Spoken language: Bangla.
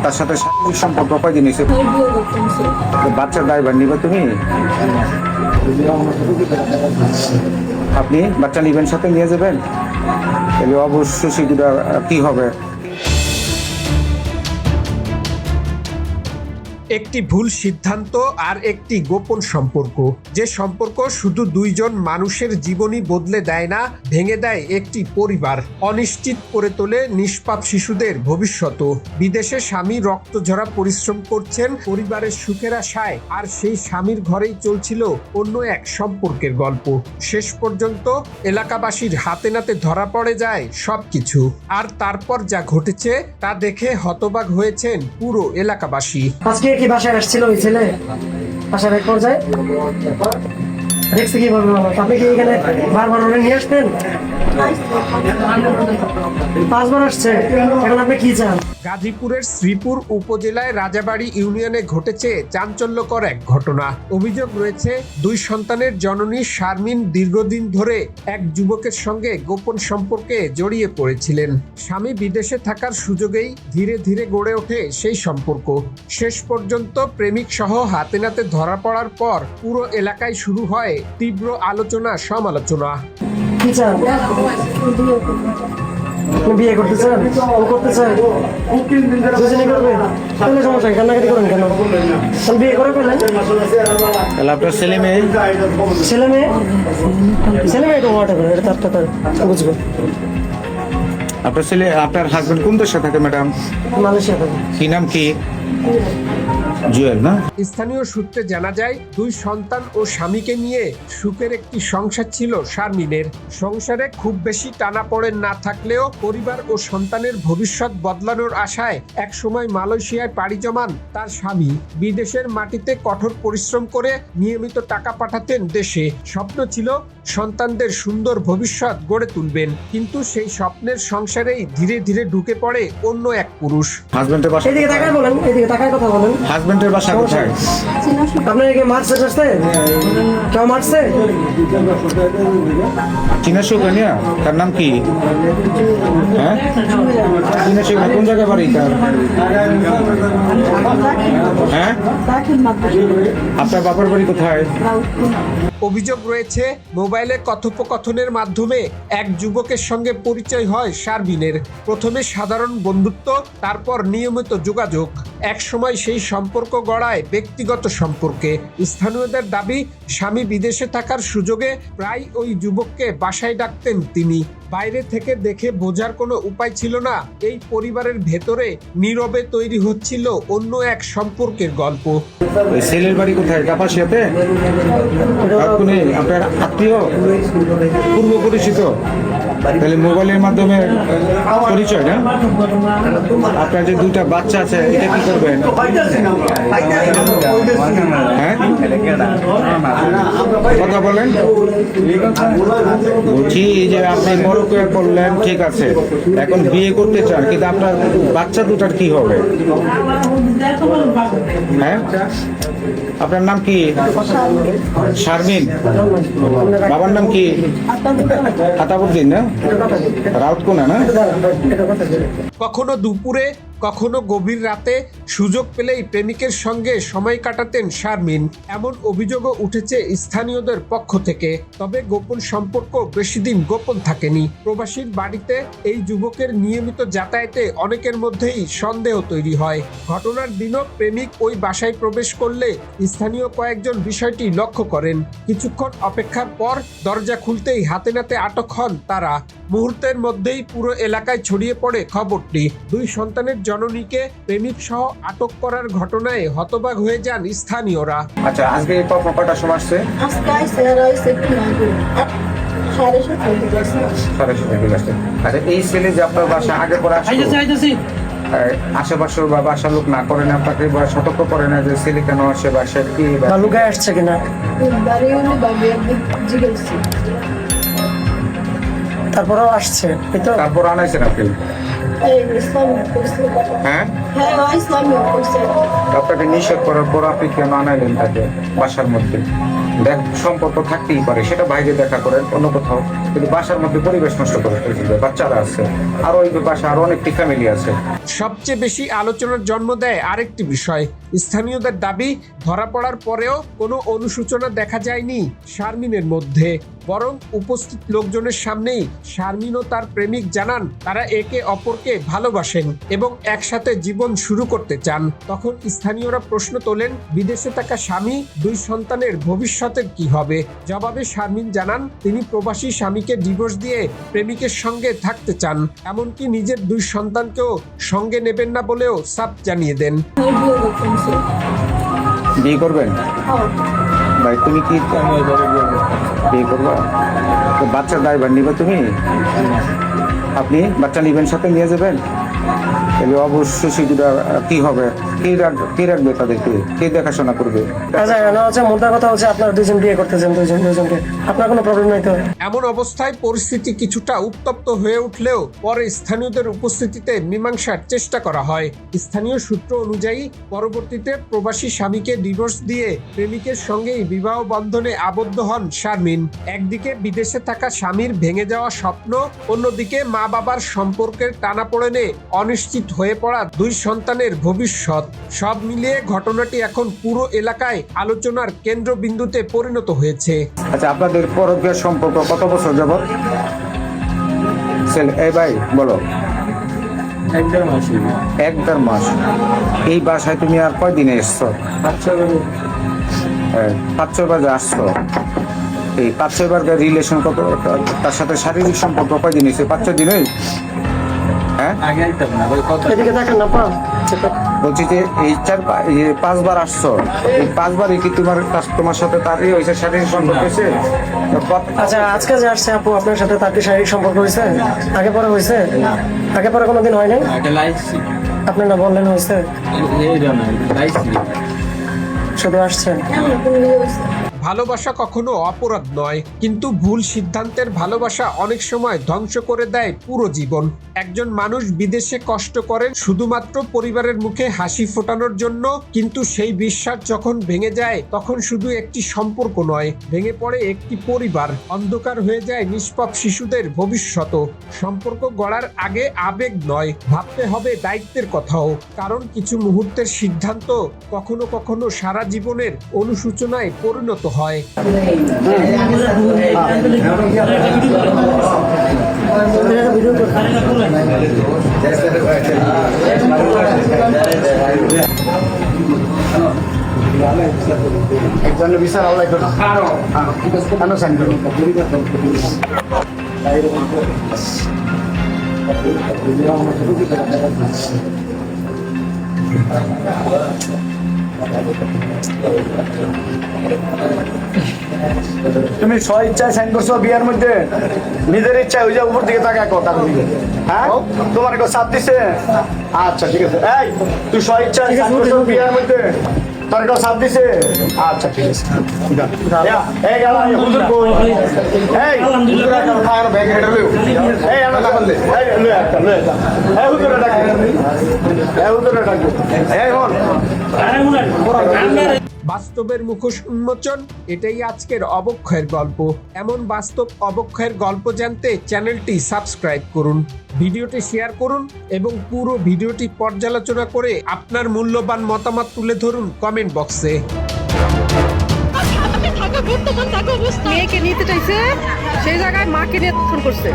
তার সাথে শারীরিক সম্পর্ক কয়দিন হয়েছে? বাচ্চার দায়ভার নিবে তুমি? আপনি বাচ্চা নিবেন, সাথে নিয়ে যাবেন? তাহলে অবশ্যই সেগুলো কি হবে? একটি ভুল সিদ্ধান্ত আর একটি গোপন সম্পর্ক, যে সম্পর্ক শুধু দুইজন মানুষের জীবনই বদলে দেয় না, ভেঙে দেয় একটি পরিবার, অনিশ্চিত করে তোলে নিষ্পাপ শিশুদের ভবিষ্যৎ। বিদেশে স্বামী রক্তঝরা পরিশ্রম করছেন পরিবারের সুখের আশায়, আর সেই স্বামীর ঘরেই চলছিল অন্য এক সম্পর্কের গল্প। শেষ পর্যন্ত এলাকাবাসীর হাতে নাতে ধরা পড়ে যায় সবকিছু। আর তারপর যা ঘটেছে তা দেখে হতবাক হয়েছেন পুরো এলাকাবাসী। আজকে কি বাসায় আসছিল ওই ছেলে? বাসার এক পর্যায়ে দেখছি কিভাবে মানুষ। আপনি কি এখানে বারবার ওরা নিয়ে আসতেন? 5 বার আসছে, এখন আপনি কি চান? গাজীপুরের শ্রীপুর উপজেলায় রাজাবাড়ি ইউনিয়নে ঘটেছে চাঞ্চল্যকর এক ঘটনা। অভিযোগ রয়েছে, 2 সন্তানের জননী শারমিন দীর্ঘদিন ধরে এক যুবকের সঙ্গে গোপন সম্পর্কে জড়িয়ে পড়েছিলেন। স্বামী বিদেশে থাকার সুযোগেই ধীরে ধীরে গড়ে ওঠে সেই সম্পর্ক। শেষ পর্যন্ত প্রেমিক সহ হাতে নাতে ধরা পড়ার পর পুরো এলাকায় শুরু হয় তীব্র আলোচনা সমালোচনা। কি চান? বিয়ে করতে চান? ও করতে চান? দুজনে করবে? তাহলে সমস্যা, কান্নাকাটি করেন কেন? বিয়ে করে ফেলেন। তাহলে আপনার ছেলে মেয়ে? ছেলে মেয়ে তো ওয়াট হবে, এটা তার বুঝবে। আপনার ছেলে, আপনার হাজবেন্ড কোন দেশে থাকে ম্যাডাম? মালয়েশিয়া থাকে। কি নাম কি? জুয়েল না? স্থানীয় সূত্রে জানা যায়, 2 সন্তান ও স্বামীকে নিয়ে সুখের একটি সংসার ছিল শারমিনের। সংসারে খুব বেশি টানাপোড়েন না থাকলেও পরিবার ও সন্তানের ভবিষ্যৎ বদলানোর আশায় একসময় মালয়েশিয়ায় পাড়ি জমান তার স্বামী। বিদেশের মাটিতে কঠোর পরিশ্রম করে নিয়মিত টাকা পাঠাতেন দেশে। স্বপ্ন ছিল সন্তানদের সুন্দর ভবিষ্যৎ গড়ে তুলবেন, কিন্তু সেই স্বপ্নের সংসারেই ধীরে ধীরে ঢুকে পড়ে অন্য এক পুরুষ। হাজবেন্ডের বাসা? এদিকে তাকায় বলেন, এদিকে তাকায় কথা বলেন। হাজবেন্ডের বাসা কোথায়? আপনার কি মারছে? কেউ মারছে? চিনাশো কানিয়া? তার নাম কি? হ্যাঁ, চিনাশো কোন জায়গায় বাড়ি তার? হ্যাঁ, আপনার বাবার বাড়ি কোথায়? অভিযোগ রয়েছে, মোবাইলে কথোপকথনের মাধ্যমে এক যুবকের সঙ্গে পরিচয় হয় শারমিনের। প্রথমে সাধারণ বন্ধুত্ব, তারপর নিয়মিত যোগাযোগ। এক সময় সেই সম্পর্ক গড়ায় ব্যক্তিগত সম্পর্কে। স্থানীয়দের দাবি, স্বামী বিদেশে থাকার সুযোগে প্রায় ওই যুবককে বাসায় ডাকতেন তিনি। বাইরে থেকে দেখে বোঝার কোনো উপায় ছিল না, এই পরিবারের ভেতরে নীরবে তৈরি হচ্ছিল অন্য এক সম্পর্কের গল্প। ওই ছেলের বাড়ি কোথায়? কাপাসিয়াতে? আপনার আত্মীয়, পূর্ব পরিচিত? তাহলে মোবাইলের মাধ্যমে পরিচয় না? আপনার যে 2টা বাচ্চা আছে, এটা কি করবেন? হ্যাঁ, কথা বলেন। বলছি যে আপনি মরক্কো করলেন, ঠিক আছে, এখন বিয়ে করতে চান, কিন্তু আপনার বাচ্চা 2টার কি হবে? হ্যাঁ, আপনার নাম কি? শারমিন। বাবার নাম কি? আতাবুদ্দিন না? রাউতকোনা না? কখনো দুপুরে, কখনো গভীর রাতে সুযোগ পেলেই প্রেমিকের সঙ্গে সময় কাটাতেন শারমিন, এমন অভিযোগও উঠেছে স্থানীয়দের পক্ষ থেকে। তবে গোপন সম্পর্ক বেশি দিন গোপন থাকেনি। প্রবাসীর বাড়িতে এই যুবকের নিয়মিত যাতায়াতে অনেকের মধ্যেই সন্দেহ তৈরি হয়। ঘটনার দিনও প্রেমিক ওই বাসায় প্রবেশ করলে স্থানীয় কয়েকজন বিষয়টি লক্ষ্য করেন। কিছুক্ষণ অপেক্ষার পর দরজা খুলতেই হাতে নাতে আটক হন তারা। মুহূর্তের মধ্যেই পুরো এলাকায় ছড়িয়ে পড়ে খবরটি। 2 সন্তানের জননীকে প্রেমিক সহ আটক করার ঘটনায় হতবাক হয়ে যান স্থানীয়রা। আচ্ছা, আজকে কটার সময় আসছে? আচ্ছা, এই ছেলে যে আপনার বাসা আগে পরে আশেপাশে বা বাসার লোক না করে না, আপনাকে সতর্ক করে না যে ছেলে কেন আসে বাসায়, কি লুকায় আসছে কিনা? তারপরেও আসছে, তারপর আনাইছেন আপনি? হ্যাঁ, হ্যাঁ ইসলামিক করছে। আপনাকে নিষেধ করার পর আপনি কেন আনাইলেন তাকে বাসার মধ্যে? দেখ, সম্পর্ক থাকতেই পারে, সেটা বাইরে দেখা করেন অন্য কোথাও, কিন্তু বাসার মধ্যে পরিবেশ নষ্ট করে ফেলবে। বাচ্চারা আছে, আরো ওই বাসা আরো অনেকটি ফ্যামিলি আছে। সবচেয়ে বেশি আলোচনার জন্ম দেয় আরেকটি বিষয়। স্থানীয়দের দাবি, ধরা পড়ার পরেও কোনো অনুশোচনা দেখা যায়নি শারমিনের মধ্যে, বরং উপস্থিত লোকজনের সামনেই শারমিন ও তার প্রেমিক জানান তারা একে অপরকে ভালোবাসেন এবং একসাথে জীবন শুরু করতে চান। তখন স্থানীয়রা প্রশ্ন তোলেন, বিদেশে থাকা স্বামী, 2 সন্তানের ভবিষ্যতের কি হবে? জবাবে শারমিন জানান তিনি প্রবাসী স্বামীকে ডিভোর্স দিয়ে প্রেমিকের সঙ্গে থাকতে চান, এমনকি নিজের 2 সন্তানকেও সঙ্গে নেবেন না বলেও সাফ জানিয়ে দেন। বিয়ে করবেন ভাই? তুমি কি বিয়ে করবা? তো বাচ্চার দায়ভার নিবে তুমি? আপনি বাচ্চা নিবেন, সাথে নিয়ে যাবেন? তাহলে অবশ্যই সেগুলা কি হবে? কে রাখবে তাদেরকে? কে দেখাশোনা করবে? আচ্ছা না হচ্ছে মোটা কথা হচ্ছে আপনারা 2 জন বিয়ে করতেছেন, দুজনকে, আপনার কোনো প্রবলেম নাই তো? এমন অবস্থায় পরিস্থিতি কিছুটা উত্তপ্ত হয়ে উঠলেও পরে স্থানীয়দের উপস্থিতিতে মীমাংসার চেষ্টা করা হয়। স্থানীয় সূত্র অনুযায়ী পরবর্তীতে প্রবাসী স্বামীকে ডিভোর্স দিয়ে প্রেমিকের সঙ্গেই বিবাহ বন্ধনে আবদ্ধ হন শারমিন। একদিকে বিদেশে থাকা স্বামীর ভেঙে যাওয়া স্বপ্ন, অন্যদিকে মা বাবার সম্পর্কের টানাপোড়েনে অনিশ্চিত হয়ে পড়া 2 সন্তানের ভবিষ্যৎ। সব মিলিয়ে ঘটনাটি এখন পুরো এলাকায় আলোচনার কেন্দ্রবিন্দুতে পরিণত হয়েছে। আচ্ছা, আপনাদের পরকীয়া সম্পর্ক কত বছর যাবত? এই ভাই বলো। 1-1.5 মাস। এই বাসায় তুমি আর কয়দিনে এসছো? 5-6 বার আসছো। এই 5-6 বার রিলেশন কত? তার সাথে শারীরিক সম্পর্ক কয়দিন এসে? 5-6 দিনে? হ্যাঁ, এদিকে দেখেন না পা। বলছি যে এই 5 বার আসছো, এই 5 বারই কি তোমার সাথে তারই হয়েছে শারীরিক সম্পর্ক হয়েছে? আচ্ছা, আজকে যে আসছে আপু, আপনার সাথে তার কি শারীরিক সম্পর্ক হয়েছে? আগে পরে হয়েছে? আগে পরে কোনোদিন হয় নাই? আপনি না বললেন হয়েছে? শুধু আসছেন? ভালোবাসা কখনো অপরাধ নয়, কিন্তু ভুল সিদ্ধান্তের ভালোবাসা অনেক সময় ধ্বংস করে দেয় পুরো জীবন। একজন মানুষ বিদেশে কষ্ট করেন শুধুমাত্র পরিবারের মুখে হাসি ফোটানোর জন্য, কিন্তু সেই বিশ্বাস যখন ভেঙে যায় তখন শুধু একটি সম্পর্ক নয়, ভেঙে পড়ে একটি পরিবার, অন্ধকার হয়ে যায় নিষ্পাপ শিশুদের ভবিষ্যৎ। সম্পর্ক গড়ার আগে আবেগ নয়, ভাবতে হবে দায়িত্বের কথাও, কারণ কিছু মুহূর্তের সিদ্ধান্ত কখনো কখনো সারা জীবনের অনুশোচনায় পরিণত হয়। একজনের বিচার আল্লাহ করুন। কেন সাইন করুন? তুমি স্ব ইচ্ছায় সাইন করছো বিয়ের মধ্যে? নিজের ইচ্ছায় ওই যে উপর দিকে তাকায় কথা বলি। হ্যাঁ, তোমার কেউ চাপ দিছে? আচ্ছা ঠিক আছে। এই তুই স্ব ইচ্ছায় সাইন করছো বিয়ের মধ্যে? তোর কেউ চাপ দিছে? আচ্ছা ঠিক আছে। এই গেল হুজুর কই? এই হুজুর একটা খাওয়ার ব্যাগ হেডে লইও। এই আমরা না করলে এই লই একটা লই একটা। এই হুজুরে ডাক। এই হুজুরে ডাক। এই হল। বাস্তবের মুখোশ উন্মোচন, এটাই আজকের অবক্ষয়ের গল্প। এমন বাস্তব অবক্ষয়ের গল্প জানতে চ্যানেলটি সাবস্ক্রাইব করুন, ভিডিওটি শেয়ার করুন এবং পুরো ভিডিওটি পর্যালোচনা করে আপনার মূল্যবান মতামত তুলে ধরুন কমেন্ট বক্সে। মেয়েকে নিতে চাইছে, সেই জায়গায় মাকে নিয়ে করছে।